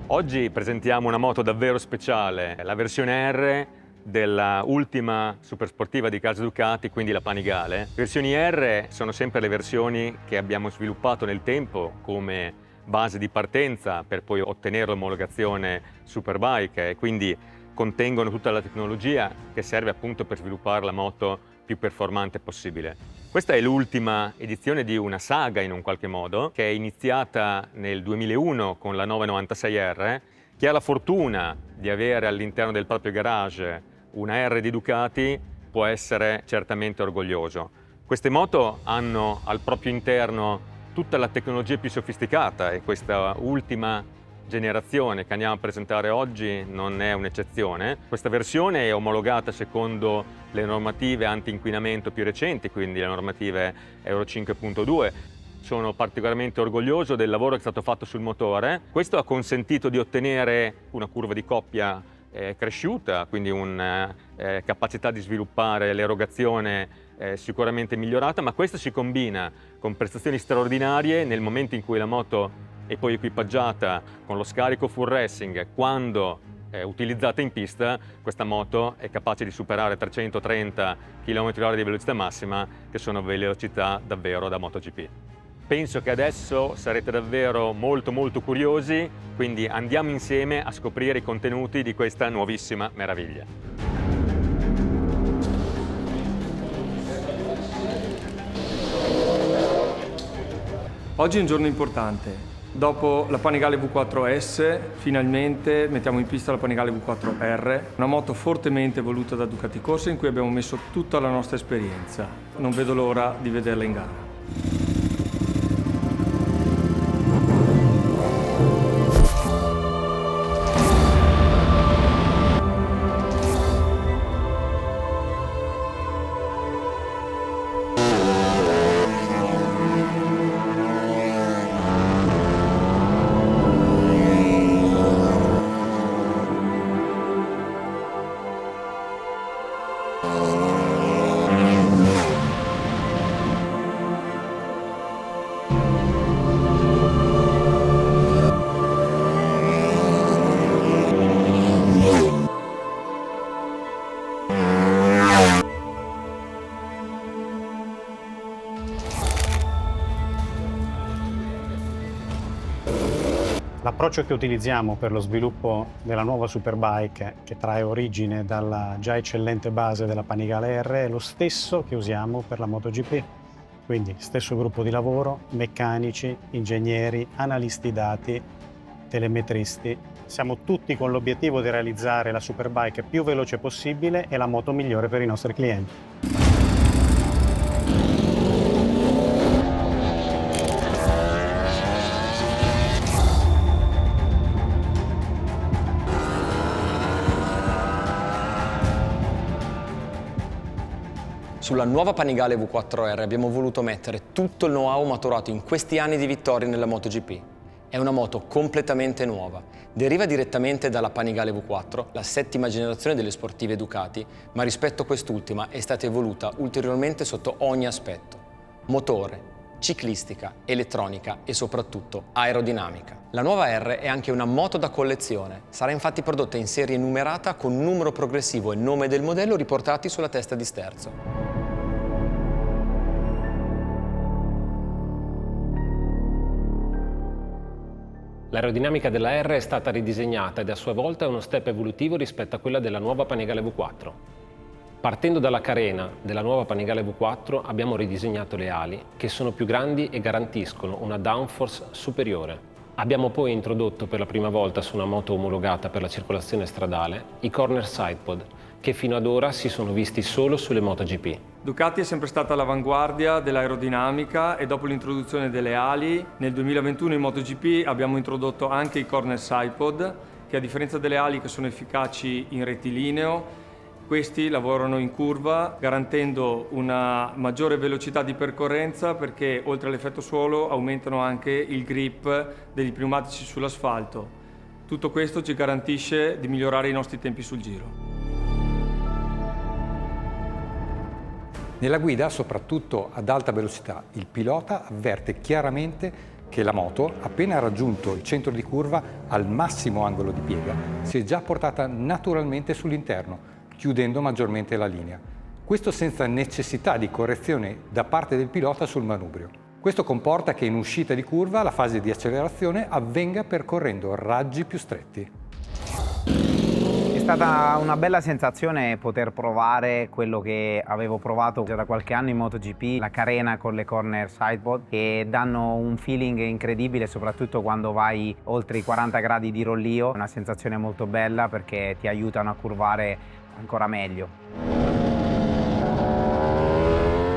Oggi presentiamo una moto davvero speciale, la versione R della ultima supersportiva di casa Ducati, quindi la Panigale. Versioni R sono sempre le versioni che abbiamo sviluppato nel tempo come base di partenza per poi ottenere l'omologazione Superbike e quindi contengono tutta la tecnologia che serve appunto per sviluppare la moto più performante possibile. Questa è l'ultima edizione di una saga in un qualche modo, che è iniziata nel 2001 con la 996R. Chi ha la fortuna di avere all'interno del proprio garage una R di Ducati può essere certamente orgoglioso. Queste moto hanno al proprio interno tutta la tecnologia più sofisticata e questa ultima generazione che andiamo a presentare oggi non è un'eccezione. Questa versione è omologata secondo le normative anti-inquinamento più recenti, quindi le normative Euro 5.2. Sono particolarmente orgoglioso del lavoro che è stato fatto sul motore. Questo ha consentito di ottenere una curva di coppia cresciuta, quindi una capacità di sviluppare l'erogazione sicuramente migliorata, ma questo si combina con prestazioni straordinarie nel momento in cui la moto è poi equipaggiata con lo scarico full racing. Quando utilizzata in pista, questa moto è capace di superare 330 km/h di velocità massima, che sono velocità davvero da MotoGP. Penso che adesso sarete davvero molto curiosi, quindi andiamo insieme a scoprire i contenuti di questa nuovissima meraviglia. Oggi è un giorno importante. Dopo la Panigale V4S, finalmente mettiamo in pista la Panigale V4R, una moto fortemente voluta da Ducati Corse in cui abbiamo messo tutta la nostra esperienza. Non vedo l'ora di vederla in gara. L'approccio che utilizziamo per lo sviluppo della nuova Superbike, che trae origine dalla già eccellente base della Panigale R, è lo stesso che usiamo per la MotoGP. Quindi stesso gruppo di lavoro, meccanici, ingegneri, analisti dati, telemetristi. Siamo tutti con l'obiettivo di realizzare la Superbike più veloce possibile e la moto migliore per i nostri clienti. Sulla nuova Panigale V4R abbiamo voluto mettere tutto il know-how maturato in questi anni di vittorie nella MotoGP. È una moto completamente nuova, deriva direttamente dalla Panigale V4, la settima generazione delle sportive Ducati, ma rispetto a quest'ultima è stata evoluta ulteriormente sotto ogni aspetto. Motore, ciclistica, elettronica e soprattutto aerodinamica. La nuova R è anche una moto da collezione, sarà infatti prodotta in serie numerata con numero progressivo e nome del modello riportati sulla testa di sterzo. L'aerodinamica della R è stata ridisegnata ed a sua volta è uno step evolutivo rispetto a quella della nuova Panigale V4. Partendo dalla carena della nuova Panigale V4 abbiamo ridisegnato le ali, che sono più grandi e garantiscono una downforce superiore. Abbiamo poi introdotto per la prima volta su una moto omologata per la circolazione stradale i corner sidepod, che fino ad ora si sono visti solo sulle MotoGP. Ducati è sempre stata all'avanguardia dell'aerodinamica e dopo l'introduzione delle ali, nel 2021 in MotoGP abbiamo introdotto anche i corner sidepod, che a differenza delle ali che sono efficaci in rettilineo, questi lavorano in curva garantendo una maggiore velocità di percorrenza perché oltre all'effetto suolo aumentano anche il grip degli pneumatici sull'asfalto. Tutto questo ci garantisce di migliorare i nostri tempi sul giro. Nella guida, soprattutto ad alta velocità, il pilota avverte chiaramente che la moto, appena raggiunto il centro di curva al massimo angolo di piega, si è già portata naturalmente sull'interno, chiudendo maggiormente la linea. Questo senza necessità di correzione da parte del pilota sul manubrio. Questo comporta che in uscita di curva la fase di accelerazione avvenga percorrendo raggi più stretti. È stata una bella sensazione poter provare quello che avevo provato già da qualche anno in MotoGP, la carena con le corner sidepod, che danno un feeling incredibile soprattutto quando vai oltre i 40 gradi di rollio, una sensazione molto bella perché ti aiutano a curvare ancora meglio.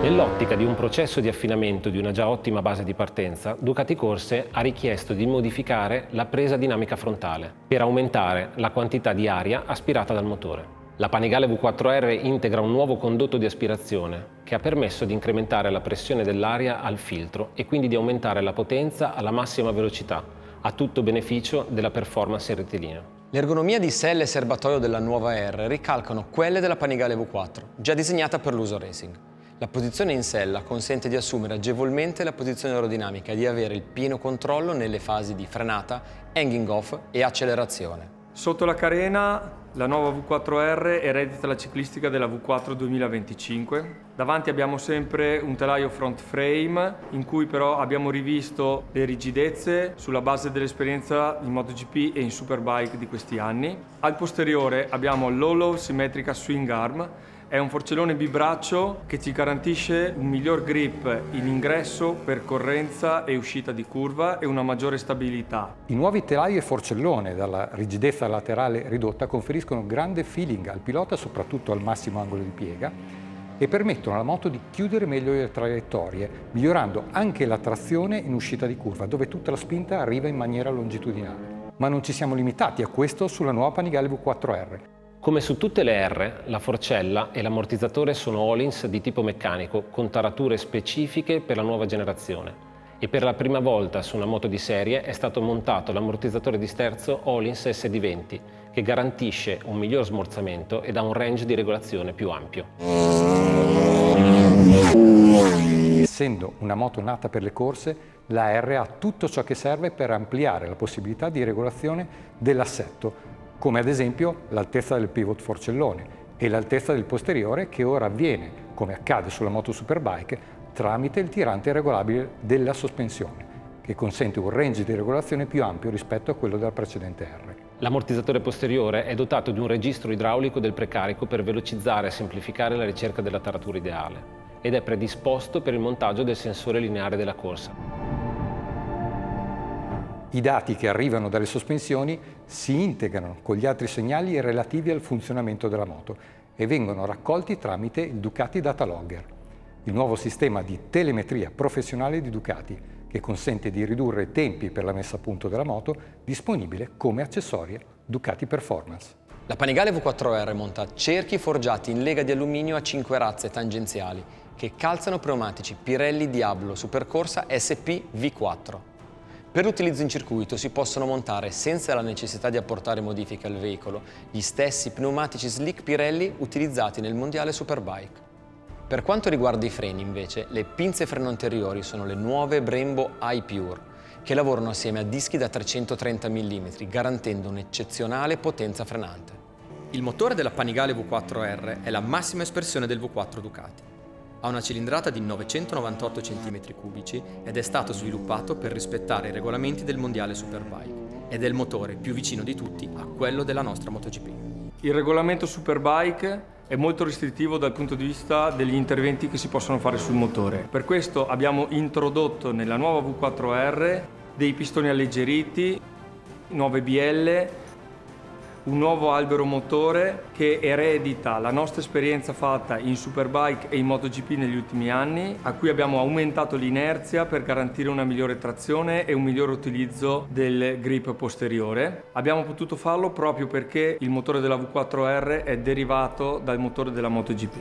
Nell'ottica di un processo di affinamento di una già ottima base di partenza, Ducati Corse ha richiesto di modificare la presa dinamica frontale per aumentare la quantità di aria aspirata dal motore. La Panigale V4R integra un nuovo condotto di aspirazione che ha permesso di incrementare la pressione dell'aria al filtro e quindi di aumentare la potenza alla massima velocità, a tutto beneficio della performance in rettilineo. L'ergonomia di selle e serbatoio della nuova R ricalcano quelle della Panigale V4, già disegnata per l'uso racing. La posizione in sella consente di assumere agevolmente la posizione aerodinamica e di avere il pieno controllo nelle fasi di frenata, hanging off e accelerazione. Sotto la carena la nuova V4R eredita la ciclistica della V4 2025. Davanti abbiamo sempre un telaio front frame in cui però abbiamo rivisto le rigidezze sulla base dell'esperienza in MotoGP e in Superbike di questi anni. Al posteriore abbiamo l'Hollow Simmetrica Swing Arm. È un forcellone bibraccio che ci garantisce un miglior grip in ingresso, percorrenza e uscita di curva e una maggiore stabilità. I nuovi telaio e forcellone dalla rigidezza laterale ridotta conferiscono grande feeling al pilota, soprattutto al massimo angolo di piega, e permettono alla moto di chiudere meglio le traiettorie, migliorando anche la trazione in uscita di curva, dove tutta la spinta arriva in maniera longitudinale. Ma non ci siamo limitati a questo sulla nuova Panigale V4R. Come su tutte le R, la forcella e l'ammortizzatore sono Öhlins di tipo meccanico con tarature specifiche per la nuova generazione e per la prima volta su una moto di serie è stato montato l'ammortizzatore di sterzo Öhlins SD20 che garantisce un miglior smorzamento e dà un range di regolazione più ampio. Essendo una moto nata per le corse, la R ha tutto ciò che serve per ampliare la possibilità di regolazione dell'assetto, come ad esempio l'altezza del pivot forcellone e l'altezza del posteriore che ora avviene, come accade sulla moto Superbike, tramite il tirante regolabile della sospensione, che consente un range di regolazione più ampio rispetto a quello della precedente R. L'ammortizzatore posteriore è dotato di un registro idraulico del precarico per velocizzare e semplificare la ricerca della taratura ideale ed è predisposto per il montaggio del sensore lineare della corsa. I dati che arrivano dalle sospensioni si integrano con gli altri segnali relativi al funzionamento della moto e vengono raccolti tramite il Ducati Data Logger, il nuovo sistema di telemetria professionale di Ducati che consente di ridurre i tempi per la messa a punto della moto, disponibile come accessorio Ducati Performance. La Panigale V4R monta cerchi forgiati in lega di alluminio a 5 razze tangenziali che calzano pneumatici Pirelli Diablo Supercorsa SP V4. Per l'utilizzo in circuito si possono montare, senza la necessità di apportare modifiche al veicolo, gli stessi pneumatici slick Pirelli utilizzati nel mondiale Superbike. Per quanto riguarda i freni, invece, le pinze freno anteriori sono le nuove Brembo iPure, che lavorano assieme a dischi da 330 mm, garantendo un'eccezionale potenza frenante. Il motore della Panigale V4R è la massima espressione del V4 Ducati. Ha una cilindrata di 998 cm3 ed è stato sviluppato per rispettare i regolamenti del mondiale Superbike ed è il motore più vicino di tutti a quello della nostra MotoGP. Il regolamento Superbike è molto restrittivo dal punto di vista degli interventi che si possono fare sul motore. Per questo abbiamo introdotto nella nuova V4R dei pistoni alleggeriti, nuove bielle, un nuovo albero motore che eredita la nostra esperienza fatta in Superbike e in MotoGP negli ultimi anni, a cui abbiamo aumentato l'inerzia per garantire una migliore trazione e un migliore utilizzo del grip posteriore. Abbiamo potuto farlo proprio perché il motore della V4R è derivato dal motore della MotoGP.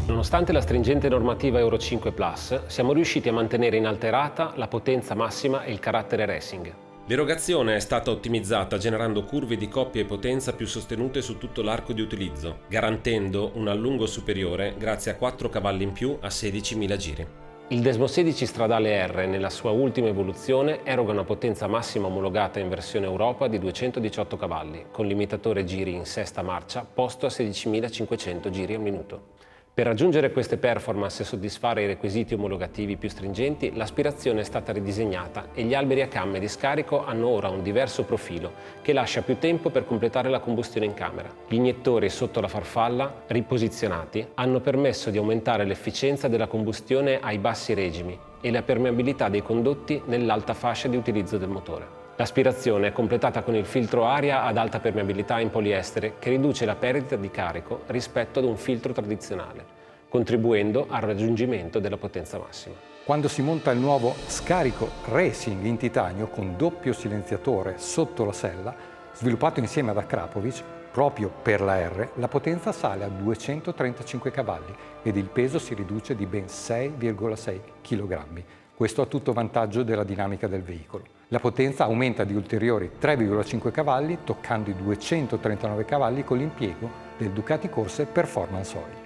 Nonostante la stringente normativa Euro 5 Plus, siamo riusciti a mantenere inalterata la potenza massima e il carattere racing. L'erogazione è stata ottimizzata generando curve di coppia e potenza più sostenute su tutto l'arco di utilizzo, garantendo un allungo superiore grazie a 4 cavalli in più a 16.000 giri. Il Desmo 16 stradale R, nella sua ultima evoluzione, eroga una potenza massima omologata in versione Europa di 218 cavalli, con limitatore giri in sesta marcia posto a 16.500 giri al minuto. Per raggiungere queste performance e soddisfare i requisiti omologativi più stringenti, l'aspirazione è stata ridisegnata e gli alberi a camme di scarico hanno ora un diverso profilo che lascia più tempo per completare la combustione in camera. Gli iniettori sotto la farfalla, riposizionati, hanno permesso di aumentare l'efficienza della combustione ai bassi regimi e la permeabilità dei condotti nell'alta fascia di utilizzo del motore. L'aspirazione è completata con il filtro aria ad alta permeabilità in poliestere che riduce la perdita di carico rispetto ad un filtro tradizionale, contribuendo al raggiungimento della potenza massima. Quando si monta il nuovo scarico Racing in titanio con doppio silenziatore sotto la sella, sviluppato insieme ad Akrapovic, proprio per la R, la potenza sale a 235 cavalli ed il peso si riduce di ben 6,6 kg. Questo a tutto vantaggio della dinamica del veicolo. La potenza aumenta di ulteriori 3,5 cavalli, toccando i 239 cavalli con l'impiego del Ducati Corse Performance Oil.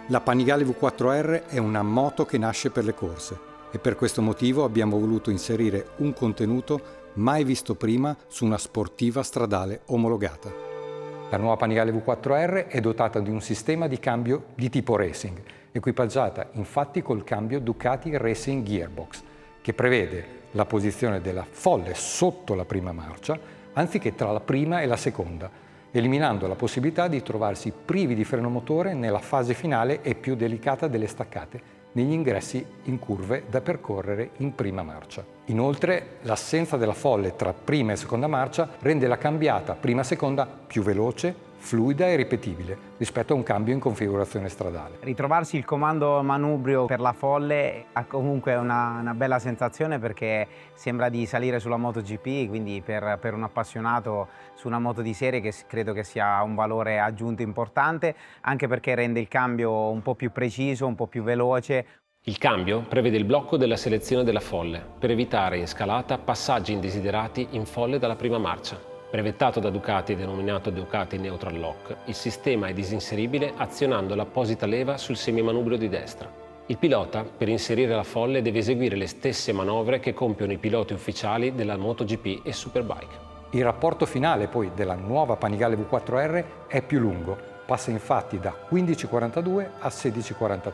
La Panigale V4R è una moto che nasce per le corse e per questo motivo abbiamo voluto inserire un contenuto mai visto prima su una sportiva stradale omologata. La nuova Panigale V4R è dotata di un sistema di cambio di tipo racing, equipaggiata infatti col cambio Ducati Racing Gearbox, che prevede la posizione della folle sotto la prima marcia, anziché tra la prima e la seconda, eliminando la possibilità di trovarsi privi di freno motore nella fase finale e più delicata delle staccate, negli ingressi in curve da percorrere in prima marcia. Inoltre, l'assenza della folle tra prima e seconda marcia rende la cambiata prima-seconda più veloce, fluida e ripetibile rispetto a un cambio in configurazione stradale. Ritrovarsi il comando manubrio per la folle ha comunque una bella sensazione perché sembra di salire sulla MotoGP, quindi per un appassionato su una moto di serie che credo che sia un valore aggiunto importante, anche perché rende il cambio un po' più preciso, un po' più veloce. Il cambio prevede il blocco della selezione della folle per evitare in scalata passaggi indesiderati in folle dalla prima marcia. Brevettato da Ducati e denominato Ducati Neutral Lock, il sistema è disinseribile azionando l'apposita leva sul semimanubrio di destra. Il pilota, per inserire la folle, deve eseguire le stesse manovre che compiono i piloti ufficiali della MotoGP e Superbike. Il rapporto finale poi della nuova Panigale V4R è più lungo, passa infatti da 15,42 a 16,43.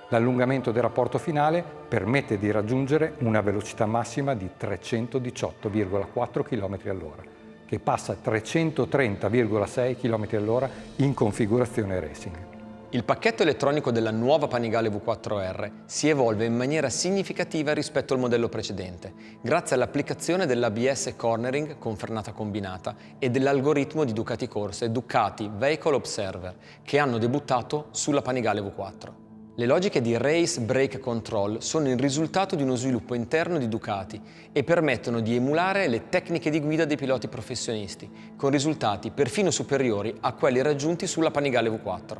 L'allungamento del rapporto finale permette di raggiungere una velocità massima di 318,4 km/h, che passa a 330,6 km/h in configurazione racing. Il pacchetto elettronico della nuova Panigale V4R si evolve in maniera significativa rispetto al modello precedente, grazie all'applicazione dell'ABS Cornering con frenata combinata e dell'algoritmo di Ducati Corse Ducati Vehicle Observer, che hanno debuttato sulla Panigale V4. Le logiche di Race Brake Control sono il risultato di uno sviluppo interno di Ducati e permettono di emulare le tecniche di guida dei piloti professionisti, con risultati perfino superiori a quelli raggiunti sulla Panigale V4.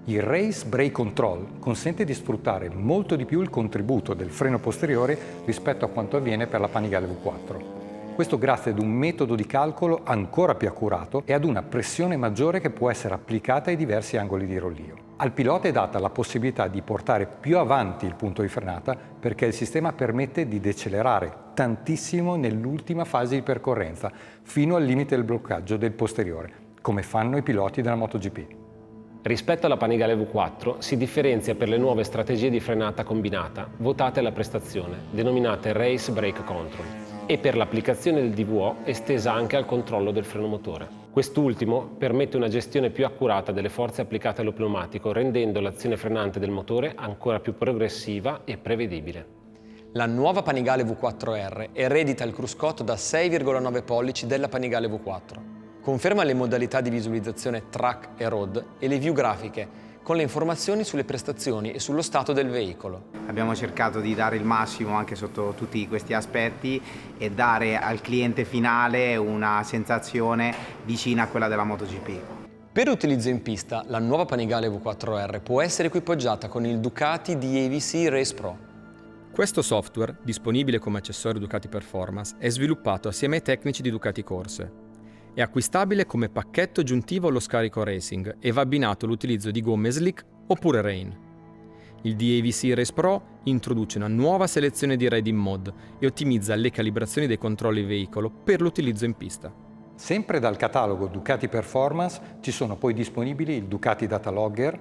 Il Race Brake Control consente di sfruttare molto di più il contributo del freno posteriore rispetto a quanto avviene per la Panigale V4. Questo grazie ad un metodo di calcolo ancora più accurato e ad una pressione maggiore che può essere applicata ai diversi angoli di rollio. Al pilota è data la possibilità di portare più avanti il punto di frenata perché il sistema permette di decelerare tantissimo nell'ultima fase di percorrenza, fino al limite del bloccaggio del posteriore, come fanno i piloti della MotoGP. Rispetto alla Panigale V4 si differenzia per le nuove strategie di frenata combinata votate alla prestazione, denominate Race Brake Control, e per l'applicazione del DVO estesa anche al controllo del freno motore. Quest'ultimo permette una gestione più accurata delle forze applicate allo pneumatico, rendendo l'azione frenante del motore ancora più progressiva e prevedibile. La nuova Panigale V4R eredita il cruscotto da 6,9 pollici della Panigale V4. Conferma le modalità di visualizzazione track e road e le view grafiche, con le informazioni sulle prestazioni e sullo stato del veicolo. Abbiamo cercato di dare il massimo anche sotto tutti questi aspetti e dare al cliente finale una sensazione vicina a quella della MotoGP. Per utilizzo in pista, la nuova Panigale V4R può essere equipaggiata con il Ducati DAVC Race Pro. Questo software, disponibile come accessorio Ducati Performance, è sviluppato assieme ai tecnici di Ducati Corse. È acquistabile come pacchetto aggiuntivo allo scarico racing e va abbinato all'utilizzo di gomme slick oppure rain. Il DAVC Race Pro introduce una nuova selezione di riding mode e ottimizza le calibrazioni dei controlli veicolo per l'utilizzo in pista. Sempre dal catalogo Ducati Performance ci sono poi disponibili il Ducati Data Logger,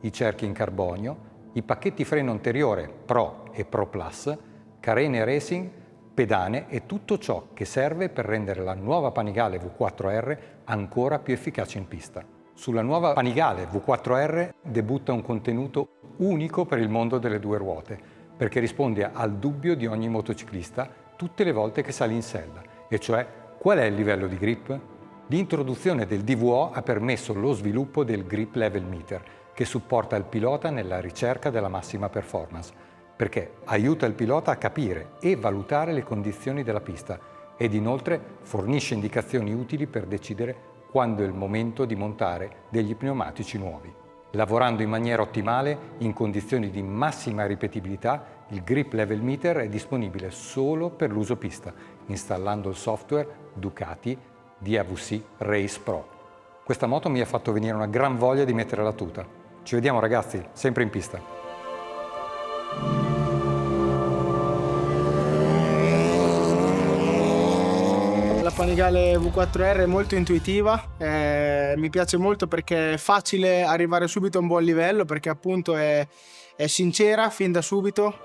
i cerchi in carbonio, i pacchetti freno anteriore Pro e Pro Plus, carene racing, pedane e tutto ciò che serve per rendere la nuova Panigale V4R ancora più efficace in pista. Sulla nuova Panigale V4R debutta un contenuto unico per il mondo delle due ruote, perché risponde al dubbio di ogni motociclista tutte le volte che sale in sella, e cioè qual è il livello di grip? L'introduzione del DVO ha permesso lo sviluppo del Grip Level Meter, che supporta il pilota nella ricerca della massima performance, perché aiuta il pilota a capire e valutare le condizioni della pista ed inoltre fornisce indicazioni utili per decidere quando è il momento di montare degli pneumatici nuovi. Lavorando in maniera ottimale, in condizioni di massima ripetibilità, il Grip Level Meter è disponibile solo per l'uso pista, installando il software Ducati DAVC Race Pro. Questa moto mi ha fatto venire una gran voglia di mettere la tuta. Ci vediamo ragazzi, sempre in pista. La Panigale V4R è molto intuitiva, mi piace molto perché è facile arrivare subito a un buon livello, perché appunto è sincera fin da subito.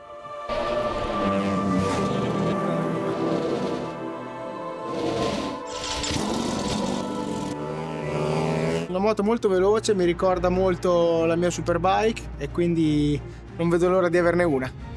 Una moto molto veloce, mi ricorda molto la mia Superbike e quindi non vedo l'ora di averne una.